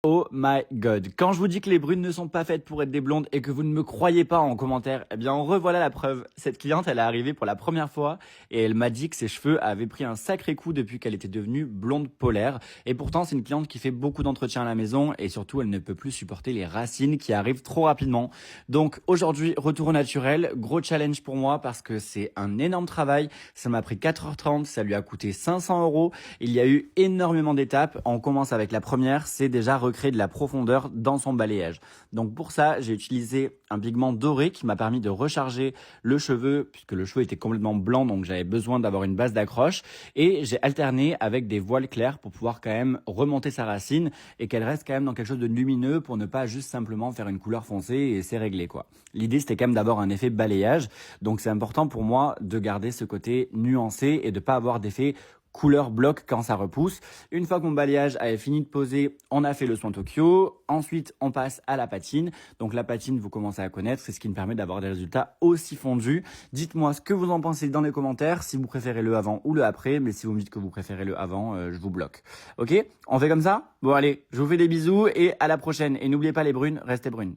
Oh my god. Quand je vous dis que les brunes ne sont pas faites pour être des blondes et que vous ne me croyez pas en commentaire, eh bien en revoilà la preuve. Cette cliente, elle est arrivée pour la première fois et elle m'a dit que ses cheveux avaient pris un sacré coup depuis qu'elle était devenue blonde polaire. Et pourtant, c'est une cliente qui fait beaucoup d'entretien à la maison et surtout, elle ne peut plus supporter les racines qui arrivent trop rapidement. Donc aujourd'hui, retour au naturel, gros challenge pour moi parce que c'est un énorme travail. Ça m'a pris 4h30, ça lui a coûté 500 euros. Il y a eu énormément d'étapes. On commence avec la première, c'est déjà recréer de la profondeur dans son balayage. Donc pour ça, j'ai utilisé un pigment doré qui m'a permis de recharger le cheveu, puisque le cheveu était complètement blanc, donc j'avais besoin d'avoir une base d'accroche. Et j'ai alterné avec des voiles clairs pour pouvoir quand même remonter sa racine et qu'elle reste quand même dans quelque chose de lumineux pour ne pas juste simplement faire une couleur foncée et c'est réglé quoi. L'idée c'était quand même d'avoir un effet balayage, donc c'est important pour moi de garder ce côté nuancé et de pas avoir d'effet couleur bloc quand ça repousse. Une fois que mon balayage avait fini de poser, on a fait le soin Tokyo. Ensuite, on passe à la patine. Donc la patine, vous commencez à connaître, c'est ce qui me permet d'avoir des résultats aussi fondus. Dites-moi ce que vous en pensez dans les commentaires, si vous préférez le avant ou le après. Mais si vous me dites que vous préférez le avant, je vous bloque. Ok? On fait comme ça? Bon allez, je vous fais des bisous et à la prochaine. Et n'oubliez pas les brunes, restez brunes.